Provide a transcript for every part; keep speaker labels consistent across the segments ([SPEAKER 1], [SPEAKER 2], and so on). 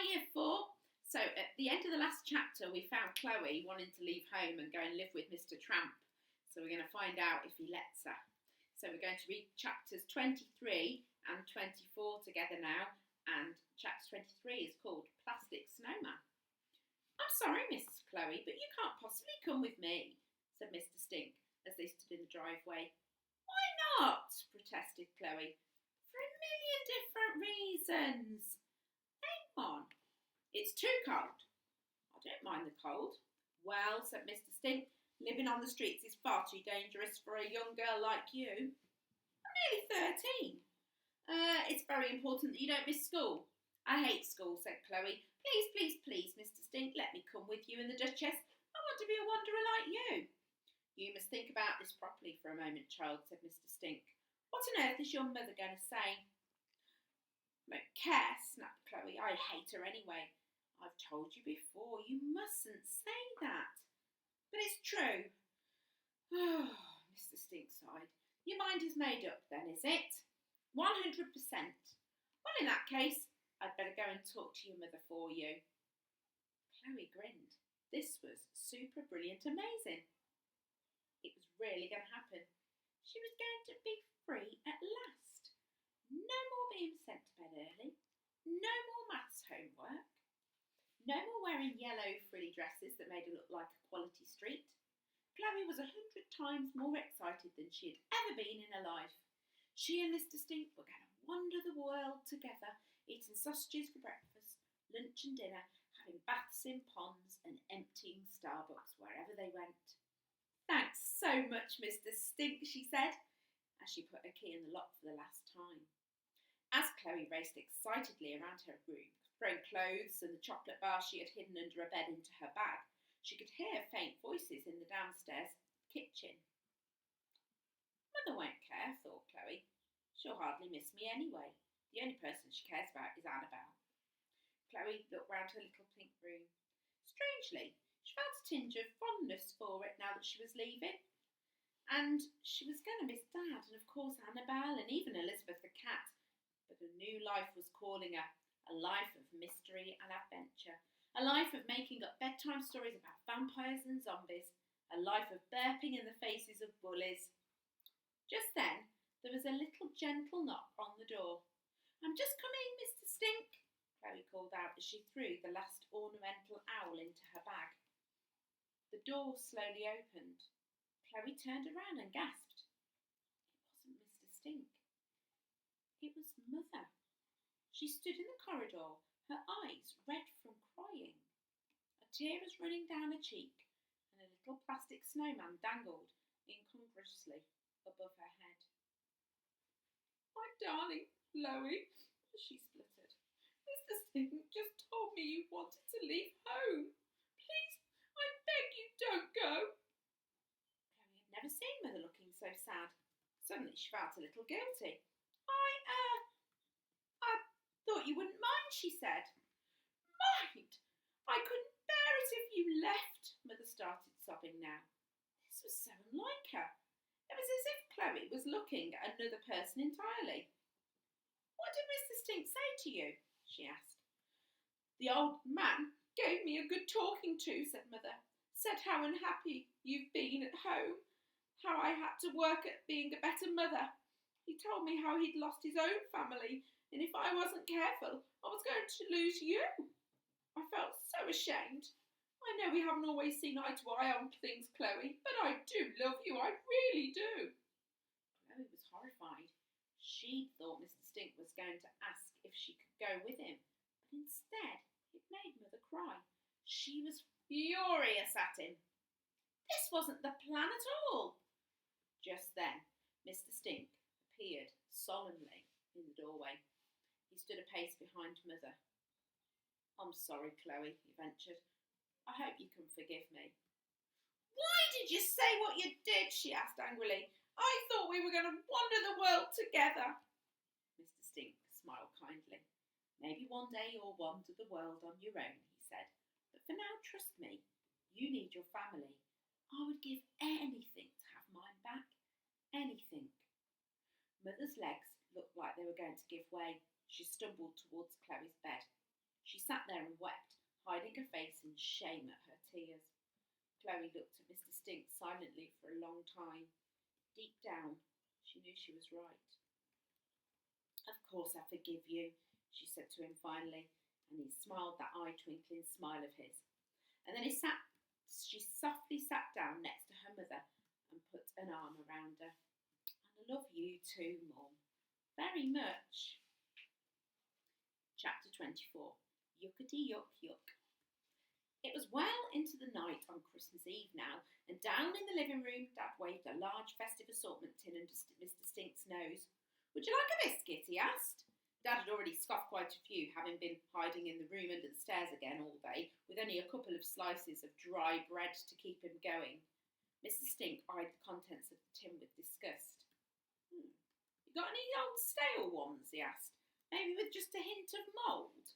[SPEAKER 1] Hi, Year 4. So, at the end of the last chapter, we found Chloe wanting to leave home and go and live with Mr. Tramp. So, we're going to find out if he lets her. So, we're going to read chapters 23 and 24 together now. And chapter 23 is called Plastic Snowman. I'm sorry, Mrs. Chloe, but you can't possibly come with me, said Mr. Stink as they stood in the driveway. Why not? Protested Chloe. For a million different reasons. Name one. It's too cold. I don't mind the cold. Well, said Mr. Stink, living on the streets is far too dangerous for a young girl like you. I'm nearly 13. It's very important that you don't miss school. I hate school, said Chloe. Please, please, please, Mr. Stink, let me come with you and the Duchess. I want to be a wanderer like you. You must think about this properly for a moment, child, said Mr. Stink. What on earth is your mother going to say? I don't care, snapped Chloe. I hate her anyway. I've told you before, you mustn't say that. But it's true. Oh, Mr. Stink sighed. Your mind is made up then, is it? 100%. Well, in that case, I'd better go and talk to your mother for you. Chloe grinned. This was super brilliant amazing. It was really going to happen. She was going to be free at last. No more being sent to bed early. No more maths homework. No more wearing yellow frilly dresses that made her look like a quality street. Chloe was 100 times more excited than she had ever been in her life. She and Mr. Stink were going to wander the world together, eating sausages for breakfast, lunch and dinner, having baths in ponds and emptying Starbucks wherever they went. Thanks so much, Mr. Stink, she said, as she put her key in the lock for the last time. As Chloe raced excitedly around her room, throwing clothes and the chocolate bar she had hidden under her bed into her bag, she could hear faint voices in the downstairs kitchen. Mother won't care, thought Chloe. She'll hardly miss me anyway. The only person she cares about is Annabelle. Chloe looked round her little pink room. Strangely, she felt a tinge of fondness for it now that she was leaving. And she was going to miss Dad and, of course, Annabelle and even Elizabeth the cat. But a new life was calling her, a life of mystery and adventure, a life of making up bedtime stories about vampires and zombies, a life of burping in the faces of bullies. Just then, there was a little gentle knock on the door. I'm just coming, Mr. Stink, Chloe called out as she threw the last ornamental owl into her bag. The door slowly opened. Chloe turned around and gasped. It wasn't Mr. Stink. It was Mother. She stood in the corridor, her eyes red from crying. A tear was running down her cheek, and a little plastic snowman dangled incongruously above her head. My darling Chloe, she spluttered. Mr. Stink just told me you wanted to leave home. Please, I beg you, don't go. Chloe had never seen Mother looking so sad. Suddenly she felt a little guilty. I thought you wouldn't mind, she said. Mind? I couldn't bear it if you left, Mother started sobbing now. This was so unlike her. It was as if Chloe was looking at another person entirely. What did Mr. Stink say to you? She asked. The old man gave me a good talking to, said Mother. Said how unhappy you've been at home, how I had to work at being a better mother. He told me how he'd lost his own family, and if I wasn't careful, I was going to lose you. I felt so ashamed. I know we haven't always seen eye to eye on things, Chloe, but I do love you, I really do. Chloe was horrified. She thought Mr. Stink was going to ask if she could go with him, but instead it made Mother cry. She was furious at him. This wasn't the plan at all. Just then, Mr. Stink appeared solemnly in the doorway. He stood a pace behind Mother. I'm sorry, Chloe, he ventured. I hope you can forgive me. Why did you say what you did? She asked angrily. I thought we were going to wander the world together. Mr. Stink smiled kindly. Maybe one day you'll wander the world on your own, he said. But for now, trust me, you need your family. I would give anything to have mine back. Anything. Mother's legs looked like they were going to give way. She stumbled towards Chloe's bed. She sat there hiding her face in shame at her tears. Chloe looked at Mr. Stink silently for a long time. Deep down, she knew she was right. "Of course I forgive you," she said to him finally, and he smiled that eye-twinkling smile of his. And then she softly sat down next to her mother and put an arm around her. "And I love you too, Mum, very much." Chapter 24. Yuckety yuck yuck. It was well into the night on Christmas Eve now, and down in the living room Dad waved a large festive assortment tin under Mr. Stink's nose. "Would you like a biscuit?" he asked. Dad had already scoffed quite a few, having been hiding in the room under the stairs again all day, with only a couple of slices of dry bread to keep him going. Mr. Stink eyed the contents of the tin with disgust. "You got any old stale ones?" he asked. "Maybe with just a hint of mould?"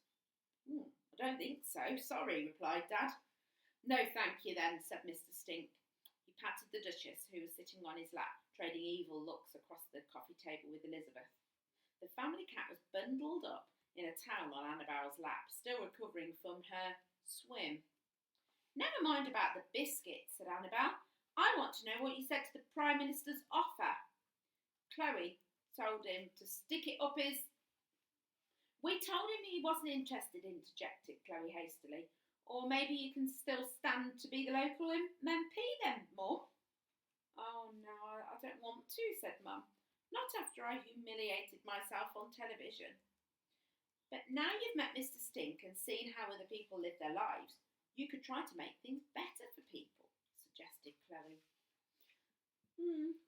[SPEAKER 1] "I don't think so, sorry," replied Dad. "No, thank you then," said Mr. Stink. He patted the Duchess, who was sitting on his lap, trading evil looks across the coffee table with Elizabeth. The family cat was bundled up in a towel on Annabel's lap, still recovering from her swim. "Never mind about the biscuit," said Annabel. "I want to know what you said to the Prime Minister's offer." Chloe told him to stick it up his... "We told him he wasn't interested," interjected Chloe hastily. "Or maybe you can still stand to be the local MP then, Mum?" "Oh no, I don't want to," said Mum. "Not after I humiliated myself on television." "But now you've met Mr. Stink and seen how other people live their lives, you could try to make things better for people," suggested Chloe.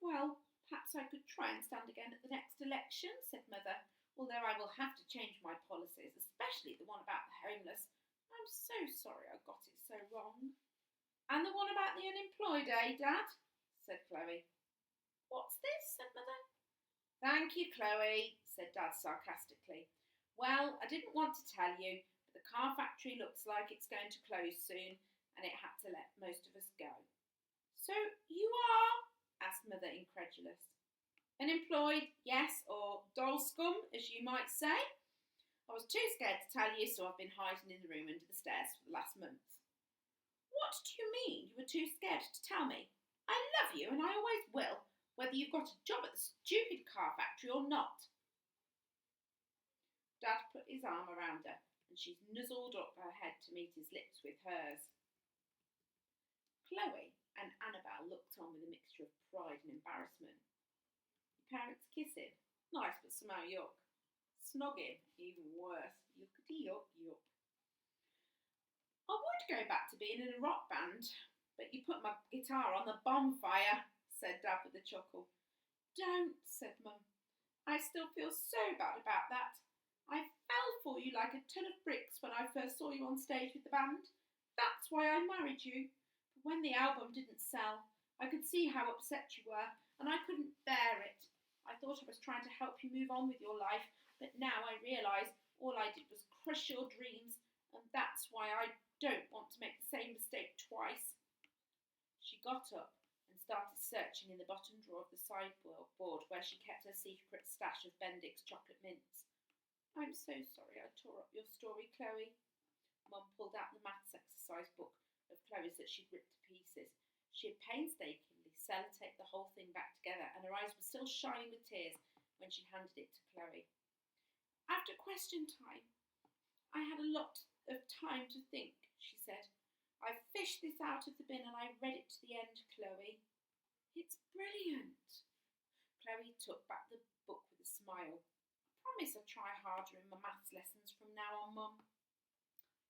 [SPEAKER 1] "Well, perhaps I could try and stand again at the next election," said Mother, "although I will have to change my policies, especially the one about the homeless. I'm so sorry I got it so wrong." "And the one about the unemployed, eh, Dad?" said Chloe. "What's this?" said Mother. "Thank you, Chloe," said Dad sarcastically. "Well, I didn't want to tell you, but the car factory looks like it's going to close soon, and it had to let most of us go." "So you are?" asked Mother, incredulous. "Unemployed, yes, or doll scum, as you might say. I was too scared to tell you, so I've been hiding in the room under the stairs for the last month." "What do you mean you were too scared to tell me? I love you, and I always will, whether you've got a job at the stupid car factory or not." Dad put his arm around her, and she nuzzled up her head to meet his lips with hers. Chloe and Annabel looked on with a mixture of pride and embarrassment. Your parents kissing? Nice, but somehow yuck. Snogging? Even worse. Yuckety yuck yuck. "I would go back to being in a rock band, but you put my guitar on the bonfire," said Dad with a chuckle. "Don't," said Mum. "I still feel so bad about that. I fell for you like a ton of bricks when I first saw you on stage with the band. That's why I married you. But when the album didn't sell, I could see how upset you were, and I couldn't bear it. I thought I was trying to help you move on with your life, but now I realise all I did was crush your dreams, and that's why I don't want to make the same mistake twice." She got up and started searching in the bottom drawer of the sideboard where she kept her secret stash of Bendix chocolate mints. "I'm so sorry I tore up your story, Chloe." Mum pulled out the maths exercise book of Chloe's that she'd ripped to pieces. She had painstakingly sellotaped the whole thing back together, and her eyes were still shining with tears when she handed it to Chloe. "After question time, I had a lot of time to think," she said. "I fished this out of the bin and I read it to the end, Chloe. It's brilliant." Chloe took back the book with a smile. "I promise I'll try harder in my maths lessons from now on, Mum."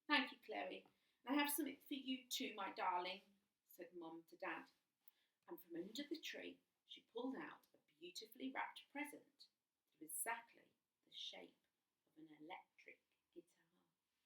[SPEAKER 1] "Thank you, Chloe. And I have something for you too, my darling," said Mum to Dad. And from under the tree she pulled out a beautifully wrapped present that was exactly the shape of an electric